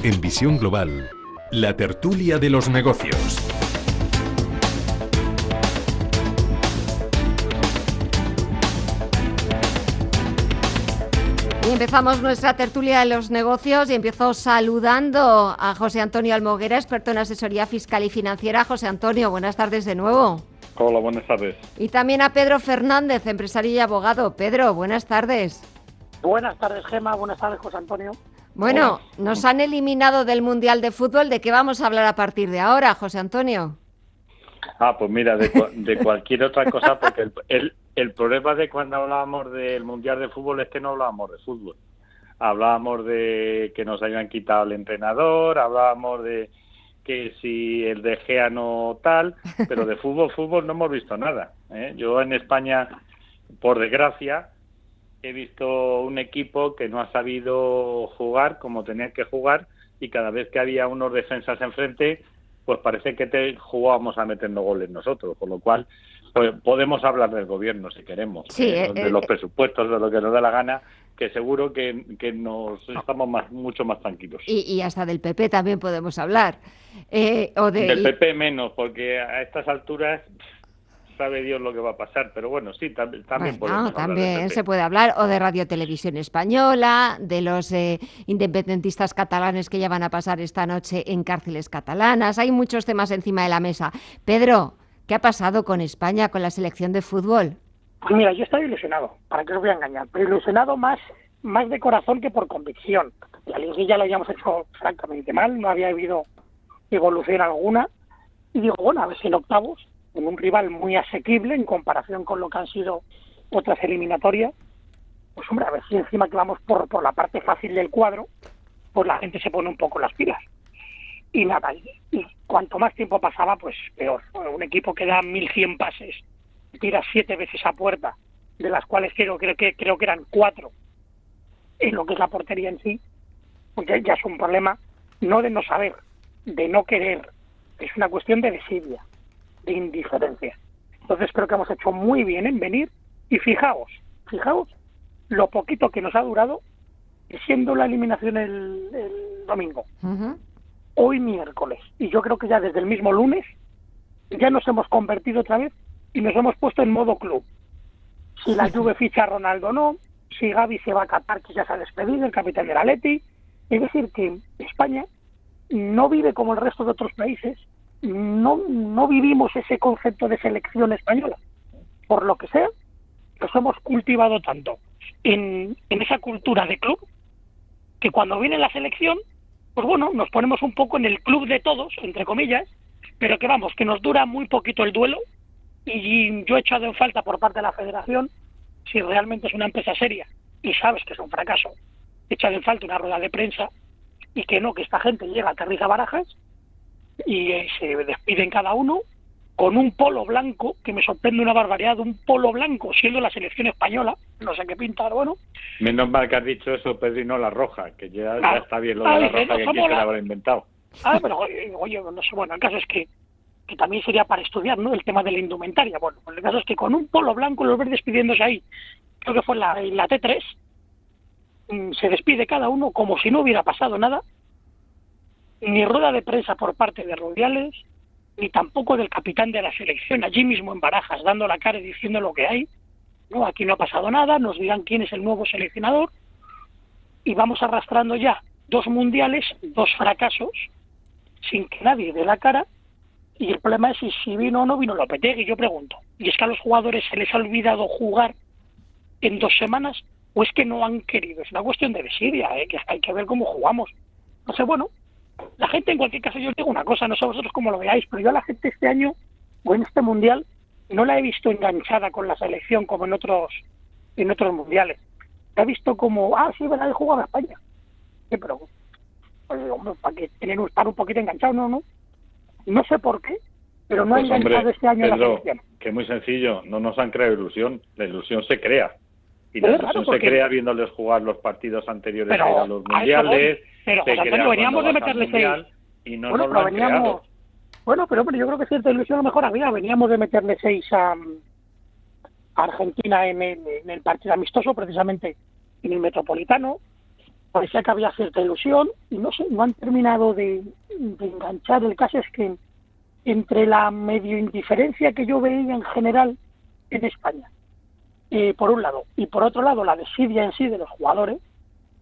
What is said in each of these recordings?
En Visión Global, la tertulia de los negocios. Y empezamos nuestra tertulia de los negocios y empiezo saludando a José Antonio Almoguera, experto en asesoría fiscal y financiera. José Antonio, buenas tardes de nuevo. Hola, buenas tardes. Y también a Pedro Fernández, empresario y abogado. Pedro, buenas tardes. Buenas tardes, Gema. Buenas tardes, José Antonio. Bueno, nos han eliminado del Mundial de Fútbol. ¿De qué vamos a hablar a partir de ahora, José Antonio? Pues mira, de cualquier otra cosa, porque el problema de cuando hablábamos del Mundial de Fútbol es que no hablábamos de fútbol. Hablábamos de que nos habían quitado el entrenador, hablábamos de que si el De Gea no tal, pero de fútbol no hemos visto nada, ¿eh? Yo en España, por desgracia, he visto un equipo que no ha sabido jugar como tenía que jugar, y cada vez que había unos defensas enfrente, pues parece que jugábamos a meternos goles nosotros, con lo cual pues podemos hablar del gobierno si queremos, sí, de los presupuestos, de lo que nos dé la gana, que seguro que nos estamos mucho más tranquilos. Y hasta del PP también podemos hablar. Del PP menos, porque a estas alturas sabe Dios lo que va a pasar, pero bueno, sí, también podemos hablar. También se puede hablar, o de Radio Televisión Española, de los independentistas catalanes que ya van a pasar esta noche en cárceles catalanas. Hay muchos temas encima de la mesa. Pedro, ¿qué ha pasado con España, con la selección de fútbol? Pues mira, yo estoy ilusionado, para qué os voy a engañar, pero ilusionado más de corazón que por convicción. La liguilla la habíamos hecho francamente mal, no había habido evolución alguna, y digo, bueno, a ver si en octavos, con un rival muy asequible en comparación con lo que han sido otras eliminatorias, pues hombre, a ver si encima que vamos por la parte fácil del cuadro, pues la gente se pone un poco las pilas. Y nada, y cuanto más tiempo pasaba, pues peor. Un equipo que da 1100 pases, tira 7 veces a puerta, de las cuales creo que eran 4 en lo que es la portería en sí, pues ya es un problema no de no saber, de no querer, es una cuestión de desidia, de indiferencia. Entonces creo que hemos hecho muy bien en venir, y fijaos lo poquito que nos ha durado, siendo la eliminación el domingo. Uh-huh. Hoy miércoles, y yo creo que ya desde el mismo lunes ya nos hemos convertido otra vez y nos hemos puesto en modo club. Si la Juve ficha a Ronaldo o no, si Gavi se va a Qatar, que ya se ha despedido, el capitán del Atleti. Es decir, que España no vive como el resto de otros países, no vivimos ese concepto de selección española. Por lo que sea, nos hemos cultivado tanto en esa cultura de club, que cuando viene la selección, pues bueno, nos ponemos un poco en el club de todos, entre comillas, pero que vamos, que nos dura muy poquito el duelo, y yo he echado en falta por parte de la Federación, si realmente es una empresa seria y sabes que es un fracaso, he echado en falta una rueda de prensa, y que no, que esta gente llega, aterriza a Barajas y se despiden cada uno con un polo blanco, que me sorprende una barbaridad, un polo blanco siendo la selección española, no sé qué pinta, bueno. Menos mal que has dicho eso, Pedro, y no la roja, que ya está bien lo de la roja, que quién se la habrá inventado. Pero oye, no sé, bueno, el caso es que también sería para estudiar, ¿no?, el tema de la indumentaria. Bueno, pues el caso es que con un polo blanco los ves despidiéndose ahí, creo que fue en la T3, se despide cada uno como si no hubiera pasado nada, ni rueda de prensa por parte de Rubiales, ni tampoco del capitán de la selección, allí mismo en Barajas, dando la cara y diciendo lo que hay. No, aquí no ha pasado nada, nos dirán quién es el nuevo seleccionador, y vamos arrastrando ya 2 mundiales, 2 fracasos, sin que nadie dé la cara, y el problema es si vino o no vino Lopetegui. Yo pregunto, ¿y es que a los jugadores se les ha olvidado jugar en 2 semanas, o es que no han querido? Es una cuestión de desidia, que hay que ver cómo jugamos. No sé, bueno, la gente, en cualquier caso, yo os digo una cosa, no sé vosotros cómo lo veáis, pero yo a la gente este año, o en este mundial, no la he visto enganchada con la selección como en otros mundiales. La he visto como, sí, verdad, he jugado a España. Sí, pero, pues, hombre, para que estar un poquito enganchado, no sé por qué, pero no pues, ha enganchado hombre, este año Pedro, la selección. Que es muy sencillo, no nos han creado ilusión, la ilusión se crea. Y Pero la ilusión se crea viéndoles jugar los partidos anteriores a los mundiales. Pero José Antonio, veníamos de meterle 6. Y no Bueno, nos lo han veníamos. Bueno, pero hombre, yo creo que cierta ilusión a lo mejor había. Veníamos de meterle 6 a Argentina en el partido amistoso, precisamente en el Metropolitano. parecía que había cierta ilusión y no sé, no han terminado de enganchar. El caso es que entre la medio indiferencia que yo veía en general en España, por un lado, y por otro lado la desidia en sí de los jugadores,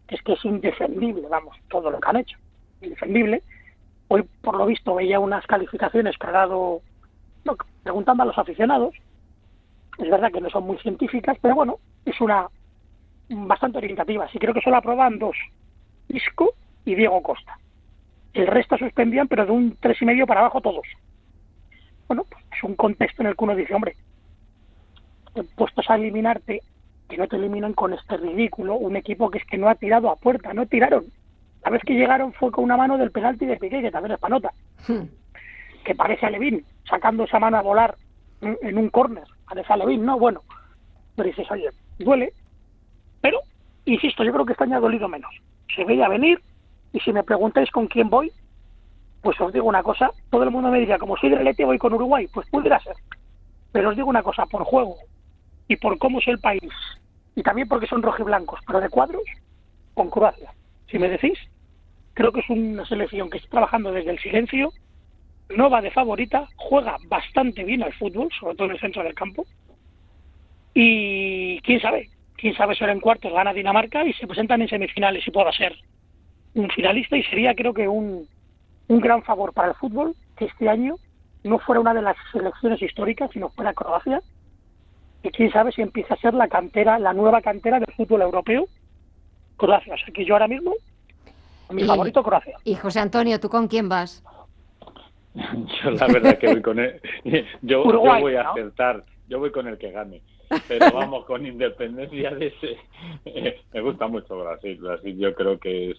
que es indefendible, vamos, todo lo que han hecho, indefendible. Hoy, por lo visto, veía unas calificaciones que ha dado, no, preguntando a los aficionados, es verdad que no son muy científicas, pero bueno, es una bastante orientativa. Sí, creo que solo aprueban 2, Isco y Diego Costa. El resto suspendían, pero de un 3,5 para abajo todos. Bueno, pues es un contexto en el que uno dice, hombre, puestos a eliminarte, que no te eliminen con este ridículo, un equipo que es que no ha tirado a puerta, no tiraron. La vez que llegaron fue con una mano del penalti de Piqué, que también es panota, que parece a Levín, sacando esa mano a volar en un córner, parece a Levín, ¿no? Bueno, pero dices, oye, duele, pero, insisto, yo creo que este año ha dolido menos. Se veía venir, y si me preguntáis con quién voy, pues os digo una cosa, todo el mundo me diría, como soy del Atleti voy con Uruguay, pues pudiera ser. Pero os digo una cosa, por juego, y por cómo es el país, y también porque son rojiblancos, pero de cuadros, con Croacia. Si me decís, creo que es una selección que está trabajando desde el silencio, no va de favorita, juega bastante bien al fútbol, sobre todo en el centro del campo, y quién sabe si ahora en cuartos gana Dinamarca y se presentan en semifinales y pueda ser un finalista, y sería creo que un gran favor para el fútbol que este año no fuera una de las selecciones históricas, sino fuera Croacia, y quién sabe si empieza a ser la nueva cantera del fútbol europeo, Croacia. O sea que yo ahora mismo, mi favorito, Croacia. Y José Antonio, ¿tú con quién vas? Yo la verdad que voy con él. Uruguay, yo voy a ¿no? acertar, yo voy con el que gane. Pero vamos, con independencia de ese, me gusta mucho Brasil. Brasil yo creo que es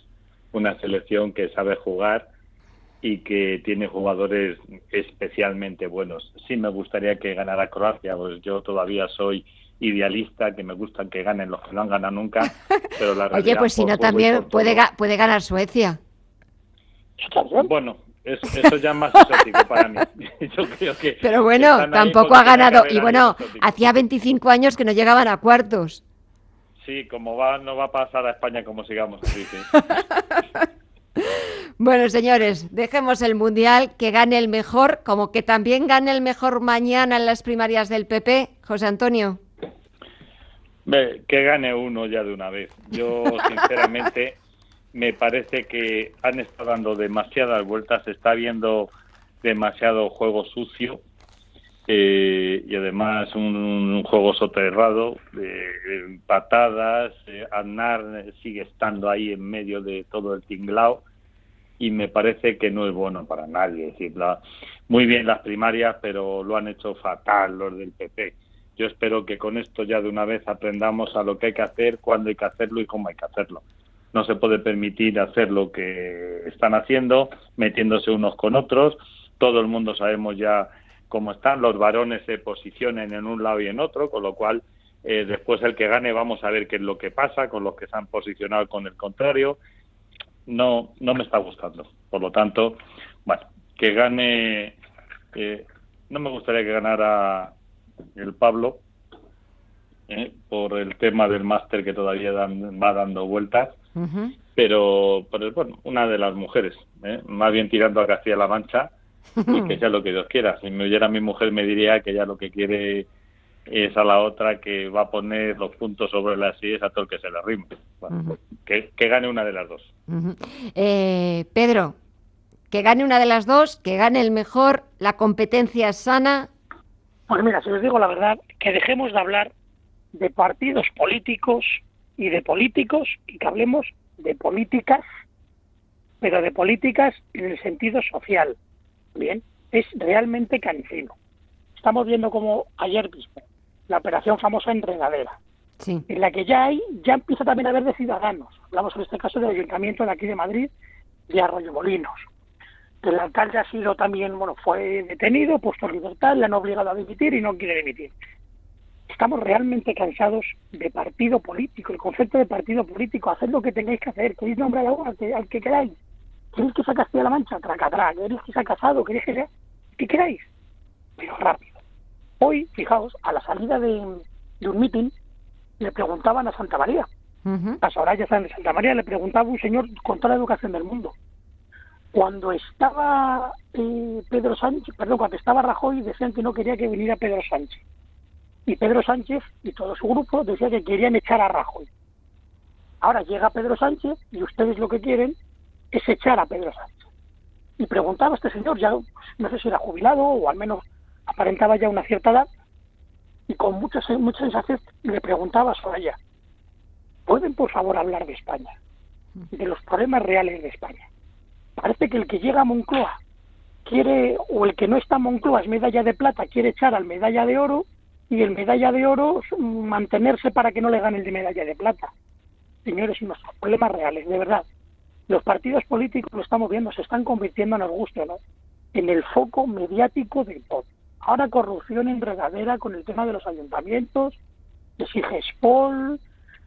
una selección que sabe jugar y que tiene jugadores especialmente buenos. Sí me gustaría que ganara Croacia, pues yo todavía soy idealista, que me gustan que ganen los que no han ganado nunca, pero la realidad... Oye, pues si no también puede ganar Suecia. Bueno, eso ya es más exótico para mí. Yo creo que pero bueno, tampoco ha ganado, y bueno, hacía 25 años que no llegaban a cuartos. Sí, como no va a pasar a España como sigamos así, sí. Bueno, señores, dejemos el Mundial, que gane el mejor, como que también gane el mejor mañana en las primarias del PP, José Antonio. Que gane uno ya de una vez. Yo, sinceramente, me parece que han estado dando demasiadas vueltas, se está viendo demasiado juego sucio y además un juego soterrado, patadas, Aznar sigue estando ahí en medio de todo el tinglao y me parece que no es bueno para nadie. Es decir, muy bien las primarias, pero lo han hecho fatal los del PP. Yo espero que con esto ya de una vez aprendamos a lo que hay que hacer, cuándo hay que hacerlo y cómo hay que hacerlo. No se puede permitir hacer lo que están haciendo, metiéndose unos con otros. Todo el mundo sabemos ya cómo están. Los varones se posicionan en un lado y en otro, con lo cual después el que gane vamos a ver qué es lo que pasa con los que se han posicionado con el contrario. No me está gustando. Por lo tanto, bueno, que gane... no me gustaría que ganara el Pablo, por el tema del máster que todavía va dando vueltas. Uh-huh. Pero bueno, una de las mujeres, más bien tirando a Castilla-La Mancha, y que sea lo que Dios quiera. Si me oyera mi mujer me diría que ella lo que quiere es a la otra que va a poner los puntos sobre las sillas a todo el que se le rime. Bueno, uh-huh. que gane una de las dos. Uh-huh. Pedro, que gane una de las dos, que gane el mejor, la competencia es sana. Pues mira, si os digo la verdad, que dejemos de hablar de partidos políticos y de políticos y que hablemos de políticas, pero de políticas en el sentido social. Bien, es realmente cansino. Estamos viendo como ayer mismo la operación famosa Enredadera, sí, en la que ya empieza también a haber de ciudadanos. Hablamos en este caso del Ayuntamiento de aquí de Madrid, de Arroyomolinos. El alcalde ha sido también, fue detenido, puesto en libertad, le han obligado a dimitir y no quiere dimitir. Estamos realmente cansados de partido político, el concepto de partido político. Haced lo que tengáis que hacer, queréis nombrar a uno al que queráis. ¿Queréis que sea Castilla-La Mancha? Tracatrá. ¿Queréis que sea Casado? ¿Queréis que sea? ¿Qué queráis? Pero rápido. Hoy, fijaos, a la salida de un mitin, le preguntaban a Santamaría, Ujú. A Soraya Sáenz de Santa María le preguntaba un señor con toda la educación del mundo. Cuando estaba Pedro Sánchez, perdón, cuando estaba Rajoy, decían que no quería que viniera Pedro Sánchez. Y Pedro Sánchez y todo su grupo decía que querían echar a Rajoy. Ahora llega Pedro Sánchez y ustedes lo que quieren es echar a Pedro Sánchez. Y preguntaba a este señor, ya no sé si era jubilado o al menos aparentaba ya una cierta edad, y con mucha sensación le preguntaba a Soraya, ¿pueden por favor hablar de España? De los problemas reales de España. Parece que el que llega a Moncloa quiere, o el que no está en Moncloa es medalla de plata, quiere echar al medalla de oro, y el medalla de oro mantenerse para que no le gane el de medalla de plata. Señores, y nuestros problemas reales, de verdad. Los partidos políticos, lo estamos viendo, se están convirtiendo, nos guste o no, en el foco mediático de todo. Ahora corrupción enredadera con el tema de los ayuntamientos, que si Gespol,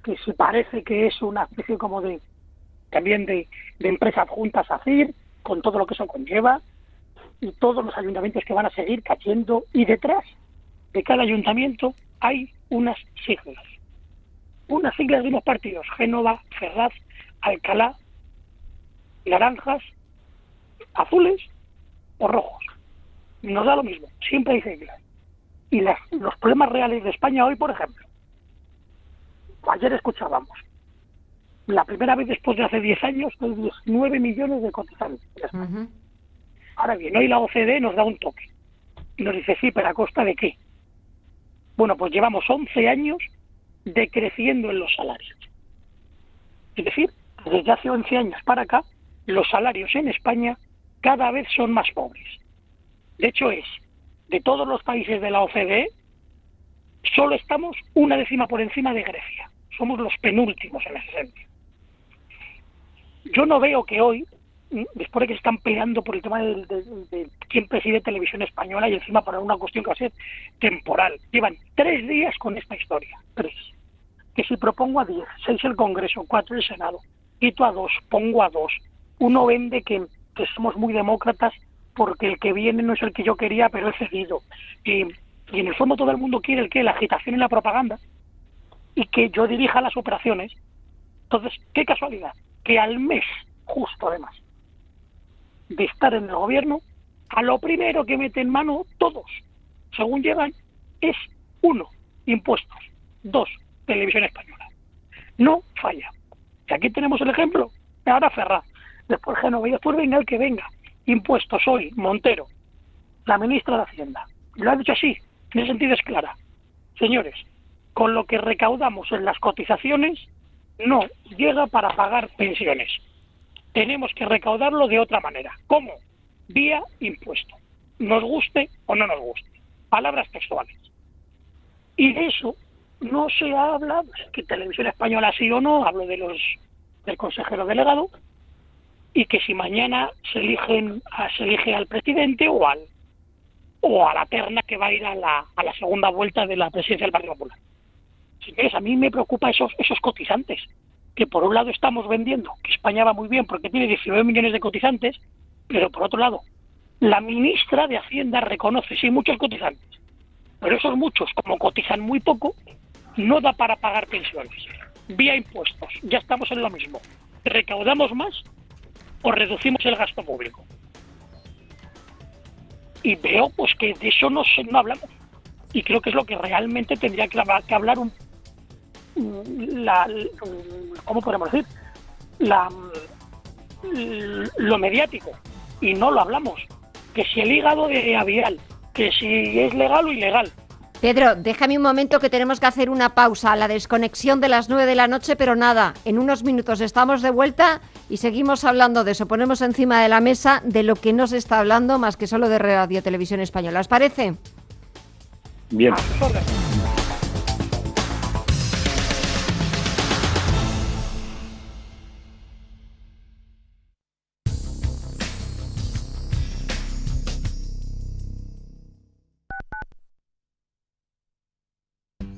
que si parece que es una especie como de también de empresas juntas a CIR, con todo lo que eso conlleva, y todos los ayuntamientos que van a seguir cayendo, y detrás de cada ayuntamiento hay unas siglas de unos partidos: Génova, Ferraz, Alcalá, naranjas, azules o rojos. Nos da lo mismo, siempre hay siglas. Y los problemas reales de España hoy, por ejemplo, ayer escuchábamos, la primera vez después de hace 10 años hay 19 millones de cotizantes. Ujú. Ahora bien, hoy la OCDE nos da un toque y nos dice, sí, pero ¿a costa de qué? Bueno, pues llevamos 11 años decreciendo en los salarios. Es decir, desde hace 11 años para acá, los salarios en España cada vez son más pobres. De hecho, de todos los países de la OCDE, solo estamos una décima por encima de Grecia. Somos los penúltimos en ese sentido. Yo no veo que hoy, después de que se están peleando por el tema de quién preside Televisión Española, y encima por una cuestión que va a ser temporal, llevan 3 días con esta historia, 3. Que si propongo a 10, 6 el Congreso, 4 el Senado, quito a 2, pongo a 2. Uno vende que somos muy demócratas porque el que viene no es el que yo quería, pero he cedido. Y en el fondo todo el mundo quiere la agitación y la propaganda, y que yo dirija las operaciones. Entonces, qué casualidad, que al mes, justo además, de estar en el gobierno, a lo primero que meten mano todos, según llegan, es 1, impuestos, 2, Televisión Española. No falla. Y aquí tenemos el ejemplo, ahora Ferraz, después Génova, y después venga el que venga. Impuestos hoy, Montero, la ministra de Hacienda, lo ha dicho así, en ese sentido es clara. Señores, con lo que recaudamos en las cotizaciones, no llega para pagar pensiones. Tenemos que recaudarlo de otra manera. ¿Cómo? Vía impuesto. Nos guste o no nos guste. Palabras textuales. Y de eso no se habla, que Televisión Española sí o no, hablo del consejero delegado, y que si mañana se elige al presidente o a la terna que va a ir a la segunda vuelta de la presidencia del Partido Popular. Señores, a mí me preocupa esos cotizantes, que por un lado estamos vendiendo que España va muy bien porque tiene 19 millones de cotizantes, pero por otro lado, la ministra de Hacienda reconoce, sí, muchos cotizantes, pero esos muchos, como cotizan muy poco, no da para pagar pensiones. Vía impuestos, ya estamos en lo mismo. ¿Recaudamos más o reducimos el gasto público? Y veo pues que de eso no hablamos. Y creo que es lo que realmente tendría que hablar ¿cómo podemos decir? Lo mediático. Y no lo hablamos. Que si el hígado de Avial, que si es legal o ilegal. Pedro, déjame un momento que tenemos que hacer una pausa, la desconexión de las 9 de la noche, pero nada, en unos minutos estamos de vuelta y seguimos hablando de eso. Ponemos encima de la mesa de lo que no se está hablando más que solo de Radio Televisión Española. ¿Os parece? Bien.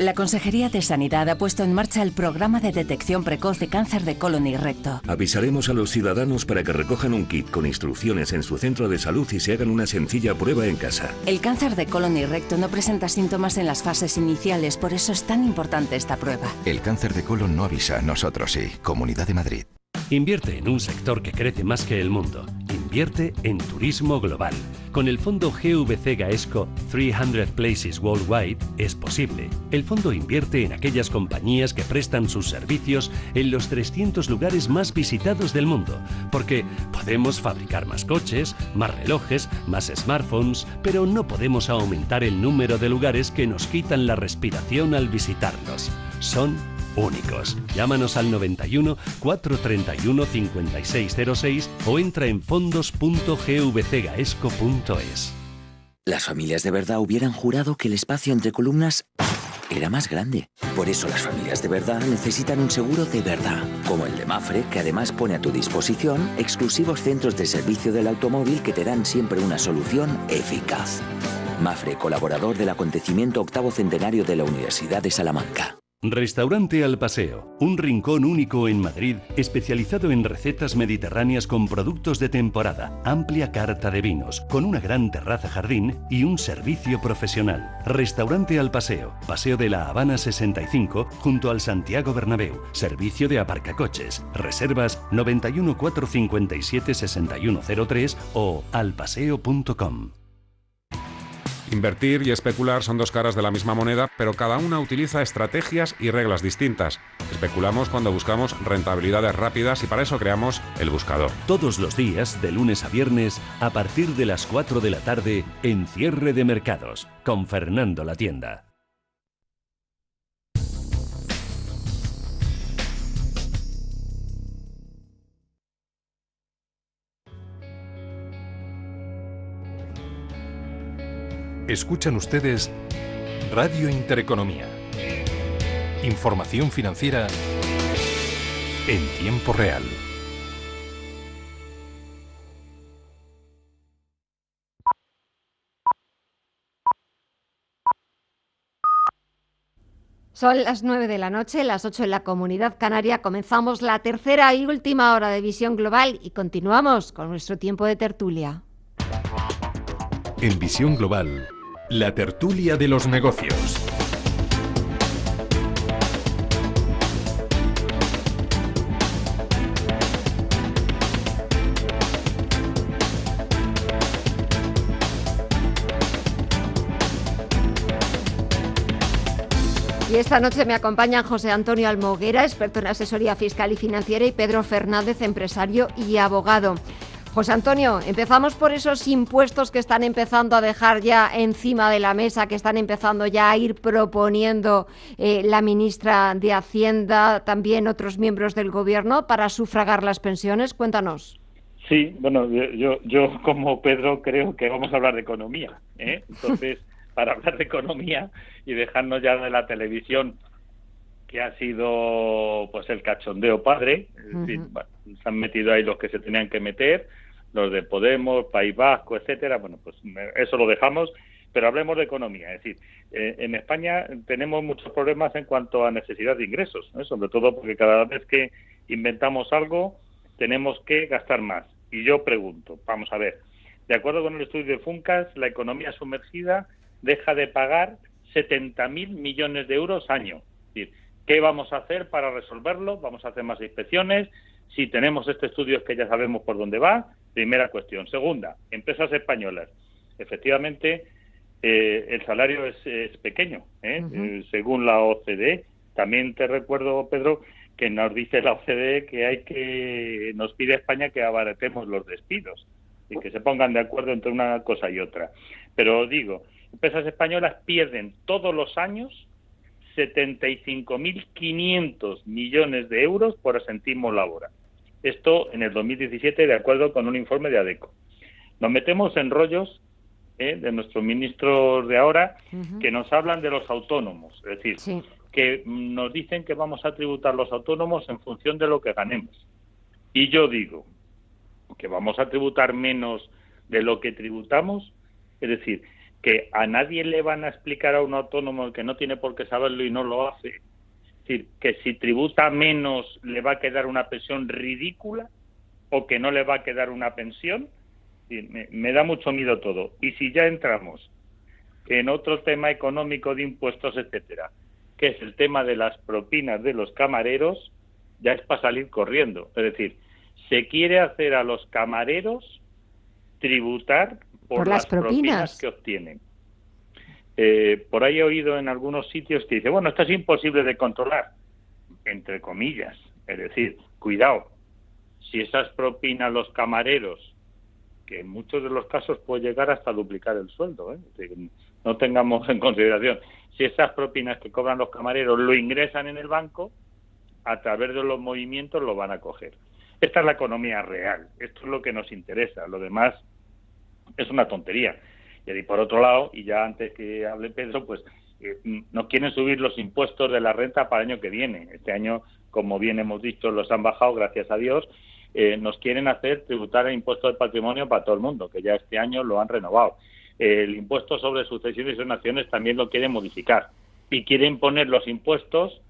La Consejería de Sanidad ha puesto en marcha el programa de detección precoz de cáncer de colon y recto. Avisaremos a los ciudadanos para que recojan un kit con instrucciones en su centro de salud y se hagan una sencilla prueba en casa. El cáncer de colon y recto no presenta síntomas en las fases iniciales, por eso es tan importante esta prueba. El cáncer de colon no avisa, nosotros sí. Comunidad de Madrid. Invierte en un sector que crece más que el mundo. Invierte en turismo global. Con el fondo GVC Gaesco 300 Places Worldwide es posible. El fondo invierte en aquellas compañías que prestan sus servicios en los 300 lugares más visitados del mundo. Porque podemos fabricar más coches, más relojes, más smartphones, pero no podemos aumentar el número de lugares que nos quitan la respiración al visitarlos. Son únicos. Llámanos al 91 431 5606 o entra en fondos.gvcgaesco.es. Las familias de verdad hubieran jurado que el espacio entre columnas era más grande. Por eso las familias de verdad necesitan un seguro de verdad, como el de Mapfre, que además pone a tu disposición exclusivos centros de servicio del automóvil que te dan siempre una solución eficaz. Mapfre, colaborador del acontecimiento 8º centenario de la Universidad de Salamanca. Restaurante Al Paseo, un rincón único en Madrid, especializado en recetas mediterráneas con productos de temporada, amplia carta de vinos, con una gran terraza-jardín y un servicio profesional. Restaurante Al Paseo, Paseo de la Habana 65, junto al Santiago Bernabéu, servicio de aparcacoches, reservas 91 457 6103 o alpaseo.com. Invertir y especular son dos caras de la misma moneda, pero cada una utiliza estrategias y reglas distintas. Especulamos cuando buscamos rentabilidades rápidas y para eso creamos El Buscador. Todos los días, de lunes a viernes, a partir de las 4 de la tarde, en Cierre de Mercados, con Fernando Latienda. Escuchan ustedes Radio Intereconomía. Información financiera en tiempo real. Son las 9 de la noche, las 8 en la Comunidad Canaria. Comenzamos la tercera y última hora de Visión Global y continuamos con nuestro tiempo de tertulia. En Visión Global, la tertulia de los negocios. Y esta noche me acompañan José Antonio Almoguera, experto en asesoría fiscal y financiera, y Pedro Fernández, empresario y abogado. José Antonio, empezamos por esos impuestos que están empezando a dejar ya encima de la mesa, que están empezando ya a ir proponiendo la ministra de Hacienda, también otros miembros del Gobierno, para sufragar las pensiones. Cuéntanos. Sí, bueno, yo como Pedro creo que vamos a hablar de economía, ¿eh? Entonces, para hablar de economía y dejarnos ya de la televisión, que ha sido pues el cachondeo padre, es decir, bueno, se han metido ahí los que se tenían que meter, los de Podemos, País Vasco, etcétera. Bueno, pues eso lo dejamos, pero hablemos de economía. Es decir, en España tenemos muchos problemas en cuanto a necesidad de ingresos, ¿eh? Sobre todo porque cada vez que inventamos algo tenemos que gastar más. Y yo pregunto, vamos a ver, de acuerdo con el estudio de Funcas, la economía sumergida deja de pagar 70.000 millones de euros año. Es decir, ¿qué vamos a hacer para resolverlo? Vamos a hacer más inspecciones. Si tenemos este estudio es que ya sabemos por dónde va. Primera cuestión. Segunda, empresas españolas. Efectivamente, el salario es pequeño, ¿eh? Según la OCDE. También te recuerdo, Pedro, que nos dice la OCDE que nos pide España que abaratemos los despidos y que se pongan de acuerdo entre una cosa y otra. Pero digo, empresas españolas pierden todos los años 75.500 millones de euros por asentismo laboral. Esto en el 2017, de acuerdo con un informe de ADECO. Nos metemos en rollos de nuestros ministros de ahora que nos hablan de los autónomos. Es decir, que nos dicen que vamos a tributar los autónomos en función de lo que ganemos. Y yo digo que vamos a tributar menos de lo que tributamos. Es decir, que a nadie le van a explicar a un autónomo que no tiene por qué saberlo y no lo hace. Es decir, que si tributa menos le va a quedar una pensión ridícula o que no le va a quedar una pensión. Me da mucho miedo todo. Y si ya entramos en otro tema económico de impuestos, etcétera, que es el tema de las propinas de los camareros, ya es para salir corriendo. Es decir, se quiere hacer a los camareros tributar por las propinas que obtienen. Por ahí he oído en algunos sitios que dice, bueno, esto es imposible de controlar, entre comillas. Es decir, cuidado, si esas propinas los camareros, que en muchos de los casos puede llegar hasta duplicar el sueldo, es decir, no tengamos en consideración, si esas propinas que cobran los camareros lo ingresan en el banco, a través de los movimientos lo van a coger. Esta es la economía real, esto es lo que nos interesa, lo demás es una tontería. Y por otro lado, y ya antes que hable Pedro, pues nos quieren subir los impuestos de la renta para el año que viene. Este año, como bien hemos dicho, los han bajado, gracias a Dios. Nos quieren hacer tributar el impuesto del patrimonio para todo el mundo, que ya este año lo han renovado. El impuesto sobre sucesiones y donaciones también lo quieren modificar. Y quieren poner los impuestos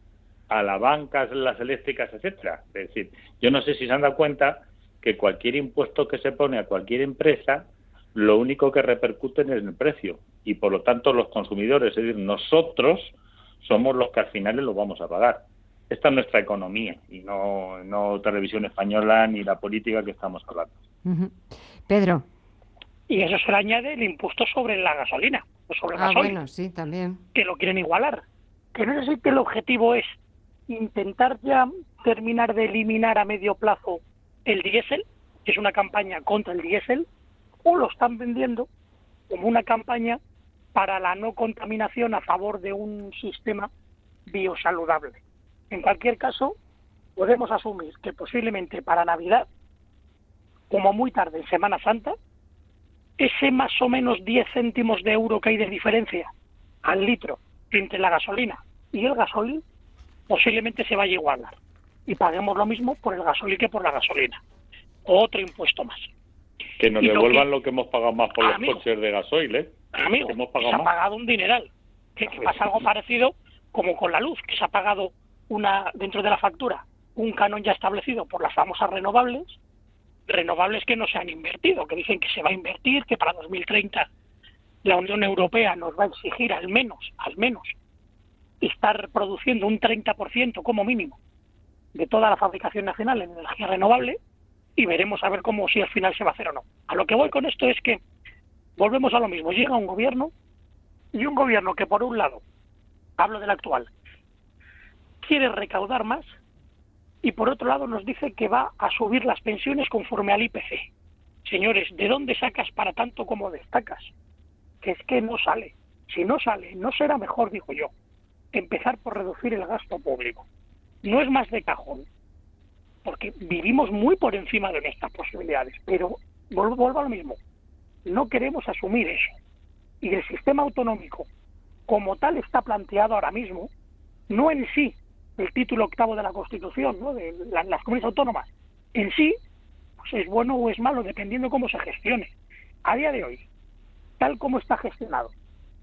a las bancas, las eléctricas, etcétera. Es decir, yo no sé si se han dado cuenta que cualquier impuesto que se pone a cualquier empresa, lo único que repercute es en el precio. Y por lo tanto los consumidores, es decir, nosotros somos los que al final lo vamos a pagar. Esta es nuestra economía y no Televisión Española ni la política que estamos hablando. Pedro. Y eso se le añade el impuesto sobre la gasolina, o sobre el gasoil. Bueno, sí, también. Que lo quieren igualar. Que no sé si el objetivo es intentar ya terminar de eliminar a medio plazo el diésel, que es una campaña contra el diésel, o lo están vendiendo como una campaña para la no contaminación a favor de un sistema biosaludable. En cualquier caso, podemos asumir que posiblemente para Navidad, como muy tarde en Semana Santa, ese más o menos 10 céntimos de euro que hay de diferencia al litro entre la gasolina y el gasoil, posiblemente se vaya a igualar. Y paguemos lo mismo por el gasoil que por la gasolina. Otro impuesto más. Que nos devuelvan lo que hemos pagado más por los coches de gasoil, ¿eh? Amigo, se ha pagado un dineral. Que pasa algo parecido como con la luz, que se ha pagado dentro de la factura un canon ya establecido por las famosas renovables que no se han invertido, que dicen que se va a invertir, que para 2030 la Unión Europea nos va a exigir al menos, estar produciendo un 30% como mínimo de toda la fabricación nacional en energía renovable, y veremos a ver si al final se va a hacer o no. A lo que voy con esto es que volvemos a lo mismo. Llega un gobierno, y un gobierno que por un lado, hablo del actual, quiere recaudar más, y por otro lado nos dice que va a subir las pensiones conforme al IPC. Señores, ¿de dónde sacas para tanto como destacas? Que es que no sale. Si no sale, no será mejor, digo yo, empezar por reducir el gasto público. No es más de cajón, porque vivimos muy por encima de nuestras posibilidades, pero vuelvo a lo mismo. No queremos asumir eso. Y el sistema autonómico, como tal está planteado ahora mismo, no en sí el título 8º de la Constitución, ¿no?, de las comunidades autónomas, en sí, pues es bueno o es malo, dependiendo cómo se gestione. A día de hoy, tal como está gestionado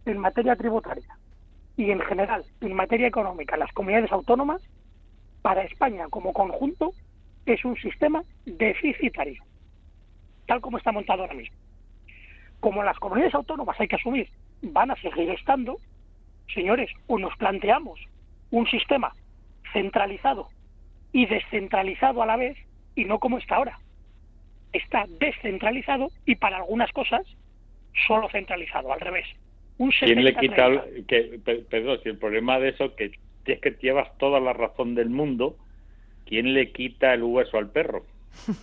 en materia tributaria y en general en materia económica las comunidades autónomas, para España como conjunto es un sistema deficitario, tal como está montado ahora mismo. Como las comunidades autónomas, hay que asumir, van a seguir estando, señores, o nos planteamos un sistema centralizado y descentralizado a la vez, y no como está ahora. Está descentralizado y para algunas cosas solo centralizado, al revés. ¿Quién le quita perdón, si el problema de eso que es que llevas toda la razón del mundo, ¿quién le quita el hueso al perro?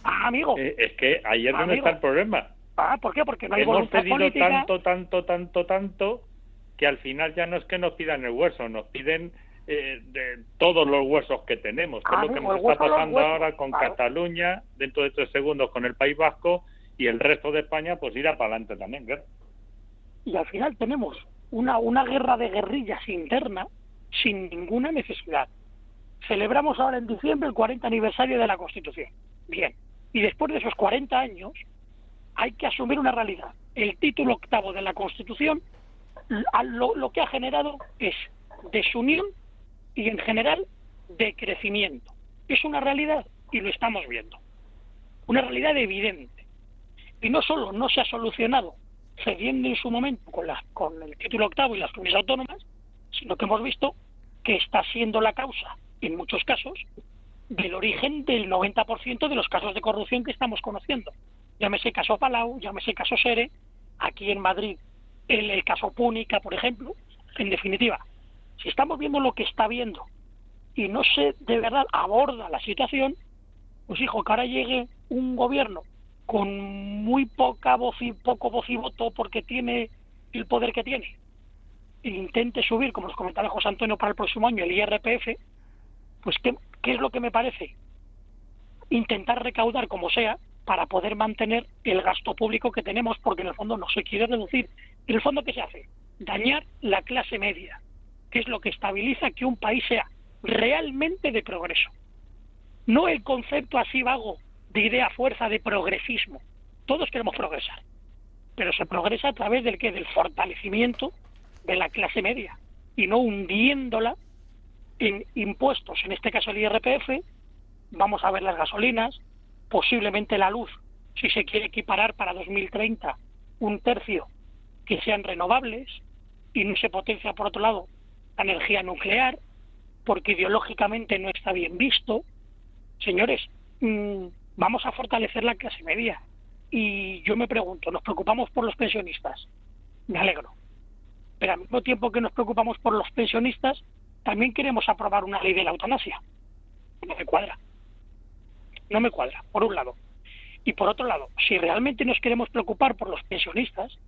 Amigo. Es que ahí es donde está el problema. ¿Por qué? Porque no hay voluntad política. Hemos pedido tanto que al final ya no es que nos pidan el hueso, nos piden de todos los huesos que tenemos, que es lo que nos está pasando ahora con Cataluña, dentro de 3 segundos con el País Vasco, y el resto de España pues irá para adelante también, claro. Y al final tenemos una guerra de guerrillas interna sin ninguna necesidad. Celebramos ahora en diciembre el 40 aniversario de la Constitución. Bien. Y después de esos 40 años hay que asumir una realidad. el título 8º de la Constitución lo que ha generado es desunión y, en general, decrecimiento. Es una realidad y lo estamos viendo. Una realidad evidente. Y no solo no se ha solucionado cediendo en su momento con el título 8º y las comunidades autónomas, sino que hemos visto que está siendo la causa, en muchos casos, del origen del 90% de los casos de corrupción que estamos conociendo. Llámese caso Palau, llámese caso Sere, aquí en Madrid el caso Púnica, por ejemplo. En definitiva, si estamos viendo lo que está viendo y no se de verdad aborda la situación, pues hijo, que ahora llegue un gobierno con muy poca voz y poco voz y voto porque tiene el poder que tiene, e intente subir, como nos comentaba José Antonio, para el próximo año el IRPF, pues ¿qué es lo que me parece? Intentar recaudar como sea para poder mantener el gasto público que tenemos, porque en el fondo no se quiere reducir. En el fondo, ¿qué se hace? Dañar la clase media, que es lo que estabiliza que un país sea realmente de progreso. No el concepto así vago de idea fuerza de progresismo. Todos queremos progresar, pero se progresa a través del fortalecimiento de la clase media y no hundiéndola en impuestos, en este caso el IRPF. Vamos a ver las gasolinas, posiblemente la luz, si se quiere equiparar para 2030 un tercio que sean renovables, y no se potencia por otro lado la energía nuclear porque ideológicamente no está bien visto. Señores, vamos a fortalecer la clase media. Y yo me pregunto, ¿nos preocupamos por los pensionistas? Me alegro. Pero al mismo tiempo que nos preocupamos por los pensionistas, también queremos aprobar una ley de la eutanasia. No me cuadra. No me cuadra, por un lado. Y por otro lado, si realmente nos queremos preocupar por los pensionistas,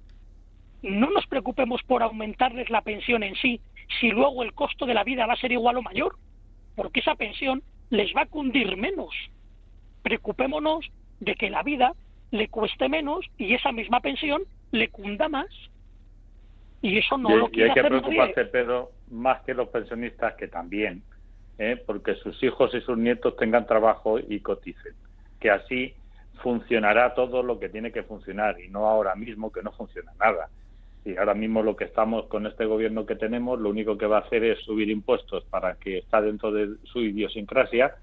no nos preocupemos por aumentarles la pensión en sí, si luego el costo de la vida va a ser igual o mayor, porque esa pensión les va a cundir menos. Preocupémonos de que la vida le cueste menos y esa misma pensión le cunda más. Y eso no lo quiere hacer nadie. Y hay que preocuparse, Pedro, más que los pensionistas, que también, porque sus hijos y sus nietos tengan trabajo y coticen. Que así funcionará todo lo que tiene que funcionar, y no ahora mismo que no funciona nada. Y ahora mismo lo que estamos con este gobierno que tenemos, lo único que va a hacer es subir impuestos para que está dentro de su idiosincrasia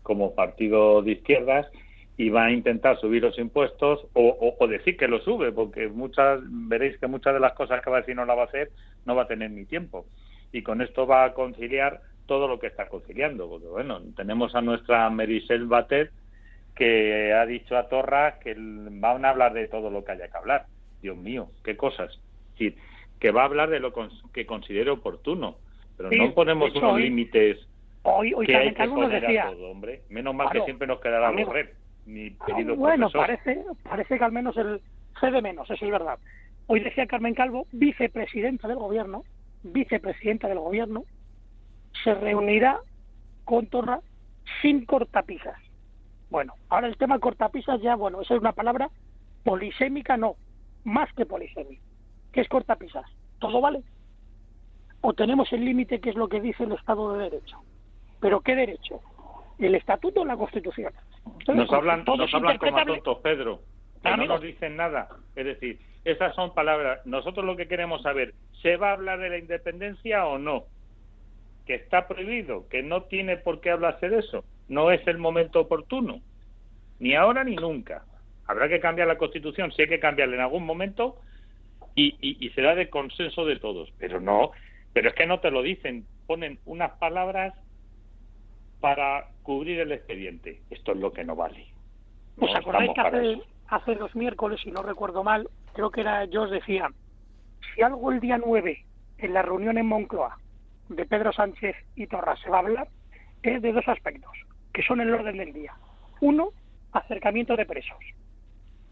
como partido de izquierdas, y va a intentar subir los impuestos o decir que lo sube, porque veréis que muchas de las cosas que va a decir no la va a hacer, no va a tener ni tiempo. Y con esto va a conciliar todo lo que está conciliando. Porque bueno, tenemos a nuestra Meritxell Batet, que ha dicho a Torra que van a hablar de todo lo que haya que hablar. Dios mío, qué cosas. Es decir, que va a hablar de lo que considere oportuno, pero sí, no ponemos unos límites que hay que poner a todo, hombre. Menos mal que siempre nos quedará correr. Mi querido bueno, profesor. parece que al menos el cede menos, eso es verdad. Hoy decía Carmen Calvo, vicepresidenta del gobierno, se reunirá con Torra sin cortapisas. Bueno, ahora el tema cortapisas ya, bueno, esa es una palabra polisémica, no, más que polisémica. ¿Qué es cortapisas? ¿Todo vale? ¿O tenemos el límite, que es lo que dice el Estado de Derecho? ¿Pero qué derecho? ¿El Estatuto o la Constitución? Entonces, nos hablan como a tontos, Pedro, que no nos dicen nada. Es decir, esas son palabras. Nosotros lo que queremos saber, ¿se va a hablar de la independencia o no? Que está prohibido, que no tiene por qué hablarse de eso. No es el momento oportuno, ni ahora ni nunca. Habrá que cambiar la Constitución, si hay que cambiarla en algún momento, y será de consenso de todos. Pero es que no te lo dicen, ponen unas palabras para cubrir el expediente. Esto es lo que no vale. ¿Os acordáis que hace 2 miércoles, si no recuerdo mal, creo que yo os decía, si algo el día 9, en la reunión en Moncloa, de Pedro Sánchez y Torra se va a hablar, es de 2 aspectos, que son el orden del día. 1, acercamiento de presos.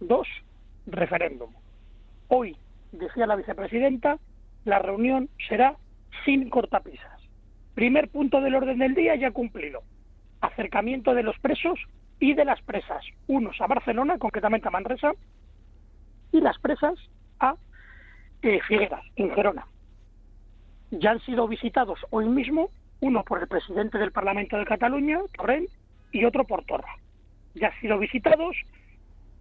2, referéndum. Hoy, decía la vicepresidenta, la reunión será sin cortapisas. Primer punto del orden del día ya cumplido. Acercamiento de los presos y de las presas. Unos a Barcelona, concretamente a Manresa, y las presas a Figueras, en Gerona. Ya han sido visitados hoy mismo, uno por el presidente del Parlamento de Cataluña, Torrent, y otro por Torra. Ya han sido visitados,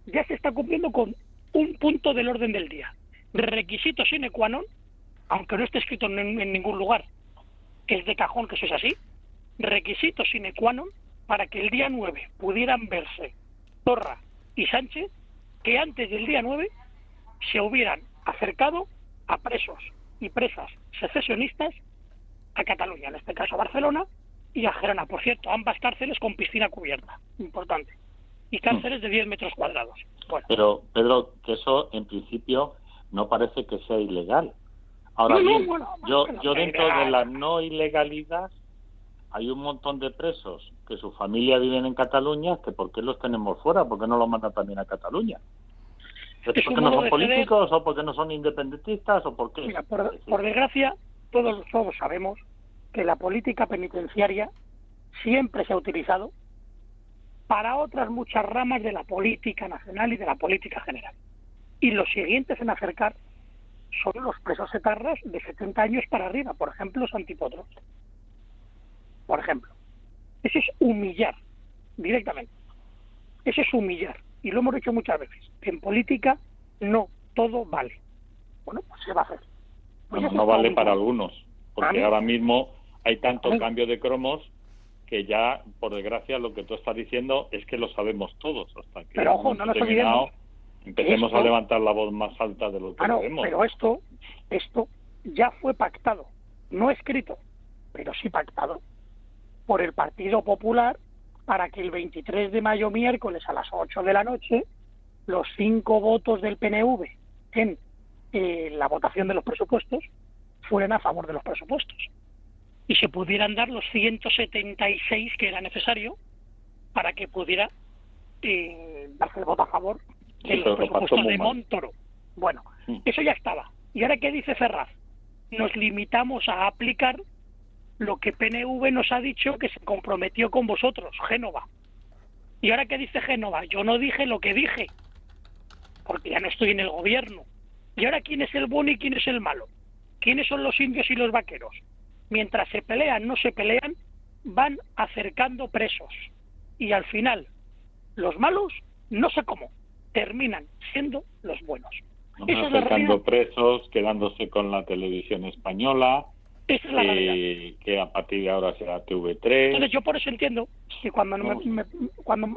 ya se está cumpliendo con un punto del orden del día. Requisito sine qua non, aunque no esté escrito en ningún lugar, que es de cajón que eso es así, requisito sine qua non para que el día 9 pudieran verse Torra y Sánchez, que antes del día 9 se hubieran acercado a presos y presas secesionistas a Cataluña, en este caso a Barcelona y a Gerona. Por cierto, ambas cárceles con piscina cubierta, importante, y cárceles de 10 metros cuadrados. Bueno. Pero, Pedro, que eso en principio no parece que sea ilegal. Ahora bien, yo dentro de la no ilegalidad hay un montón de presos que su familia viven en Cataluña, que ¿por qué los tenemos fuera? ¿Por qué no los mandan también a Cataluña? ¿Porque no son políticos o porque no son independentistas o por qué? Mira, por desgracia, todos sabemos que la política penitenciaria siempre se ha utilizado para otras muchas ramas de la política nacional y de la política general. Y los siguientes en acercar son los presos etarras de 70 años para arriba, por ejemplo, Santi Potros. Por ejemplo. Eso es humillar, directamente. Eso es humillar. Y lo hemos dicho muchas veces. En política no todo vale. Bueno, pues se va a hacer. Bueno, no vale para algunos, porque ahora mismo hay tanto cambio de cromos que ya, por desgracia, lo que tú estás diciendo es que lo sabemos todos. Hasta que pero ojo, no nos olvidemos. Empecemos a levantar la voz más alta de lo que sabemos. Pero esto ya fue pactado, no escrito, pero sí pactado por el Partido Popular para que el 23 de mayo, miércoles, a las 8 de la noche, los 5 votos del PNV en la votación de los presupuestos fueran a favor de los presupuestos y se pudieran dar los 176 que era necesario para que pudiera darse el voto a favor de los presupuestos de Montoro. Bueno, eso ya estaba. ¿Y ahora qué dice Ferraz? Nos limitamos a aplicar lo que PNV nos ha dicho que se comprometió con vosotros, Génova. ¿Y ahora qué dice Génova? Yo no dije lo que dije, porque ya no estoy en el gobierno. ¿Y ahora quién es el bueno y quién es el malo? ¿Quiénes son los indios y los vaqueros? Mientras se pelean, no se pelean, van acercando presos. Y al final, los malos, no sé cómo, terminan siendo los buenos. Esa es la realidad. Presos, quedándose con la televisión española, esa es la realidad. Que a partir de ahora será TV3. Entonces yo por eso entiendo que cuando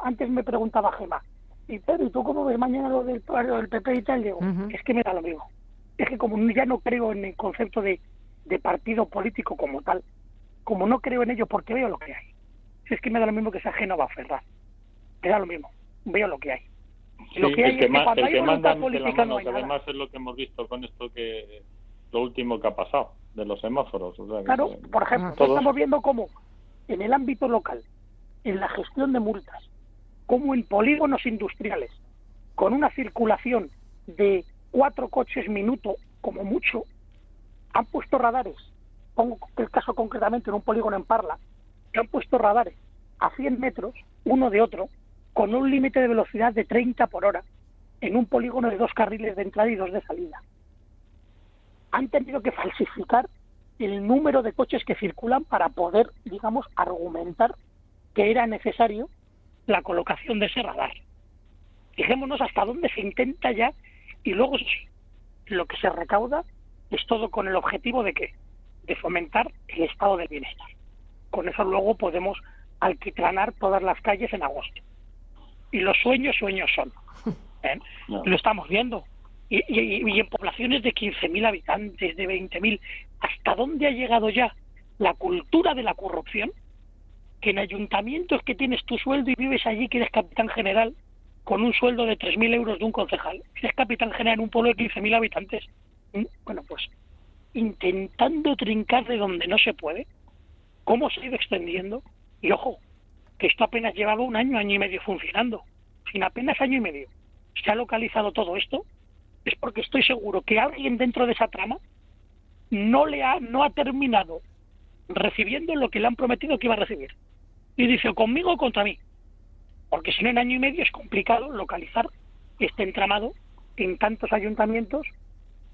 antes me preguntaba Gemma, y Pedro, ¿y tú cómo ves mañana lo del PP y tal? Digo, es que me da lo mismo. Es que como ya no creo en el concepto de partido político como tal, como no creo en ello porque veo lo que hay. Es que me da lo mismo que sea Génova o Ferraz. Me da lo mismo. Veo lo que hay. Sí, lo que hay es que cuando hay voluntad política no hay nada. Además es lo que hemos visto con esto lo último que ha pasado de los semáforos. O sea, claro, por ejemplo, estamos viendo cómo en el ámbito local, en la gestión de multas, como en polígonos industriales, con una circulación de 4 coches minuto, como mucho, han puesto radares. Pongo el caso concretamente en un polígono en Parla, que han puesto radares a 100 metros, uno de otro, con un límite de velocidad de 30 por hora, en un polígono de 2 carriles de entrada y 2 de salida. Han tenido que falsificar el número de coches que circulan para poder, digamos, argumentar que era necesario la colocación de ese radar. Fijémonos hasta dónde se intenta ya, y luego lo que se recauda es todo con el objetivo de ¿qué? De fomentar el estado del bienestar. Con eso luego podemos alquitranar todas las calles en agosto. Y los sueños son. No. Lo estamos viendo. Y en poblaciones de 15.000 habitantes, de 20.000, ¿hasta dónde ha llegado ya la cultura de la corrupción? Que en ayuntamientos que tienes tu sueldo y vives allí, que eres capitán general, con un sueldo de 3.000 euros de un concejal, eres capitán general en un pueblo de 15.000 habitantes. Bueno, pues intentando trincar de donde no se puede, cómo se ha ido extendiendo. Y ojo, que esto apenas llevaba un año y medio funcionando. Sin apenas año y medio se ha localizado todo esto, es porque estoy seguro que alguien dentro de esa trama no ha terminado recibiendo lo que le han prometido que iba a recibir. Y dice, o conmigo o contra mí. Porque si no, en año y medio es complicado localizar este entramado en tantos ayuntamientos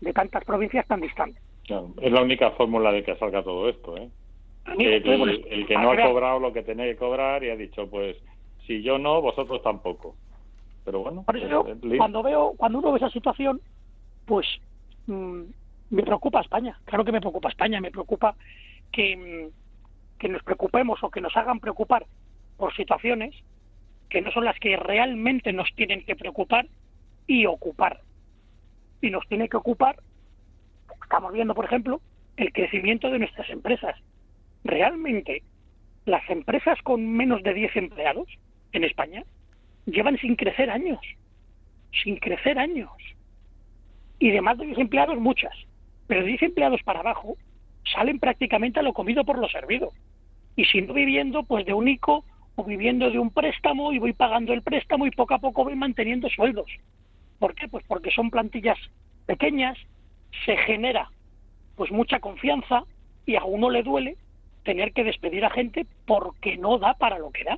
de tantas provincias tan distantes. Claro, es la única fórmula de que salga todo esto, ¿eh? El que no ha cobrado lo que tenía que cobrar y ha dicho, pues, si yo no, vosotros tampoco. Pero bueno, por eso yo, cuando uno ve esa situación, pues me preocupa España. Claro que me preocupa España, me preocupa que nos preocupemos o que nos hagan preocupar por situaciones que no son las que realmente nos tienen que preocupar y ocupar. Y nos tiene que ocupar, estamos viendo, por ejemplo, el crecimiento de nuestras empresas. Realmente, las empresas con menos de 10 empleados en España llevan sin crecer años. Y de más de 10 empleados, muchas. Pero de 10 empleados para abajo salen prácticamente a lo comido por lo servido. Y si no viviendo, pues de un ICO o viviendo de un préstamo, y voy pagando el préstamo y poco a poco voy manteniendo sueldos. ¿Por qué? Pues porque son plantillas pequeñas, se genera pues mucha confianza y a uno le duele tener que despedir a gente porque no da para lo que da.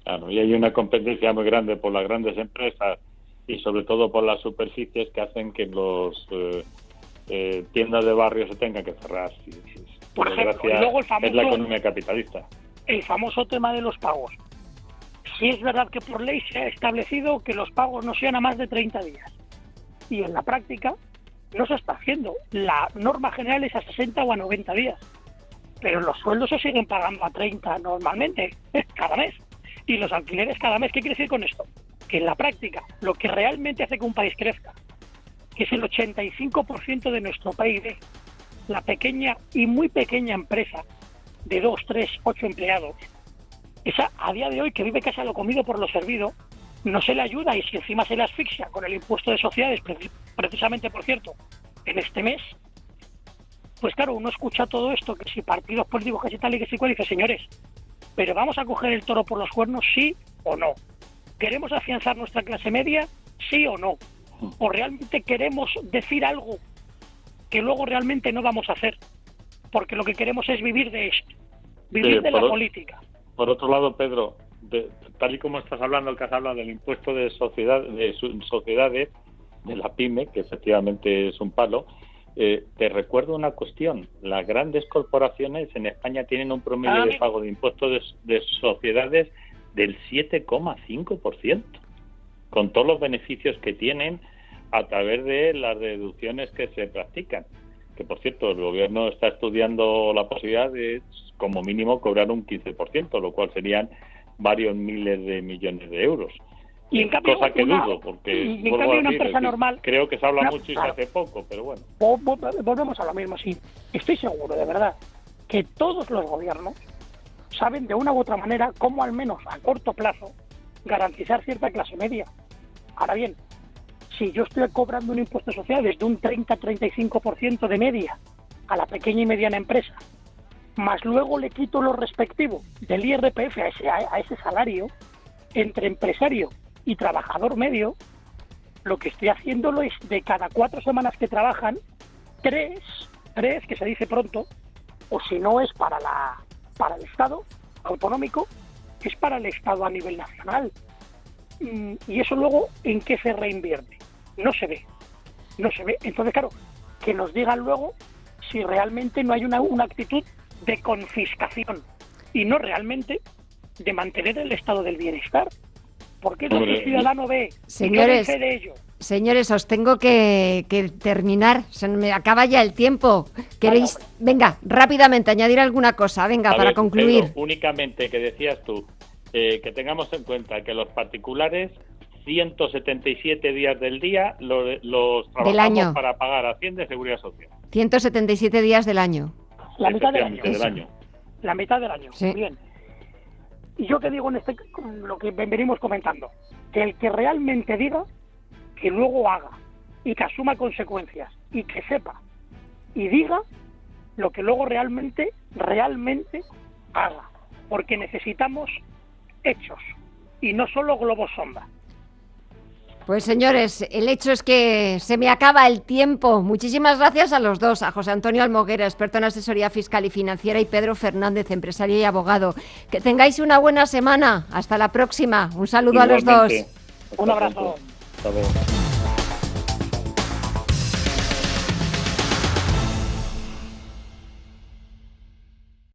Claro, y hay una competencia muy grande por las grandes empresas y sobre todo por las superficies que hacen que los tiendas de barrio se tengan que cerrar. Por ejemplo, y luego es la economía capitalista. El famoso tema de los pagos. Sí es verdad que por ley se ha establecido que los pagos no sean a más de 30 días. Y en la práctica no se está haciendo. La norma general es a 60 o a 90 días. Pero los sueldos se siguen pagando a 30 normalmente, cada mes. Y los alquileres cada mes. ¿Qué quiere decir con esto? Que en la práctica, lo que realmente hace que un país crezca, que es el 85% de nuestro PIB, la pequeña y muy pequeña empresa de 2, 3, 8 empleados, esa a día de hoy que vive casi a lo comido por lo servido, no se le ayuda, y si encima se le asfixia con el impuesto de sociedades, precisamente, por cierto, en este mes, pues claro, uno escucha todo esto, que si partidos políticos, que si tal y que si cual, y dice, señores, pero vamos a coger el toro por los cuernos, sí o no. ¿Queremos afianzar nuestra clase media, sí o no? ¿O realmente queremos decir algo que luego realmente no vamos a hacer? Porque lo que queremos es vivir de esto, vivir de la política. Por otro lado, Pedro, tal y como estás hablando, que has hablado del impuesto de sociedades, de la PYME, que efectivamente es un palo, te recuerdo una cuestión. Las grandes corporaciones en España tienen un promedio de pago de impuestos de sociedades del 7,5%, con todos los beneficios que tienen a través de las deducciones que se practican. Que, por cierto, el gobierno está estudiando la posibilidad de, como mínimo, cobrar un 15%, lo cual serían varios miles de millones de euros. Y en cambio, cosa que dudo, porque una empresa normal, creo que se habla mucho y se hace poco, pero bueno. Volvemos a lo mismo, sí. Estoy seguro, de verdad, que todos los gobiernos saben de una u otra manera cómo, al menos a corto plazo, garantizar cierta clase media. Ahora bien, si yo estoy cobrando un impuesto social desde un 30-35% de media a la pequeña y mediana empresa, más luego le quito lo respectivo del IRPF a ese salario, entre empresario y trabajador medio, lo que estoy haciéndolo es, de cada 4 semanas que trabajan, 3, que se dice pronto, o si no es para el Estado autonómico, es para el Estado a nivel nacional. Y eso luego, ¿en qué se reinvierte? No se ve. Entonces, claro, que nos digan luego si realmente no hay una actitud de confiscación y no realmente de mantener el estado del bienestar. Porque lo que el ciudadano ve, señores, de ello. Señores, os tengo que terminar. Se me acaba ya el tiempo. ¿Queréis? Venga, rápidamente, añadir alguna cosa. Venga, para concluir. Pedro, únicamente que decías tú, que tengamos en cuenta que los particulares 177 días del día los trabajamos para pagar Hacienda y Seguridad Social. 177 días del año. La mitad del año. La mitad del año, sí. Bien. Y yo que digo en lo que venimos comentando, que el que realmente diga, que luego haga y que asuma consecuencias y que sepa y diga lo que luego realmente haga, porque necesitamos hechos y no solo globos sonda. Pues señores, el hecho es que se me acaba el tiempo. Muchísimas gracias a los dos, a José Antonio Almoguera, experto en asesoría fiscal y financiera, y Pedro Fernández, empresario y abogado. Que tengáis una buena semana. Hasta la próxima. Un saludo a los dos. Un abrazo. Hasta luego.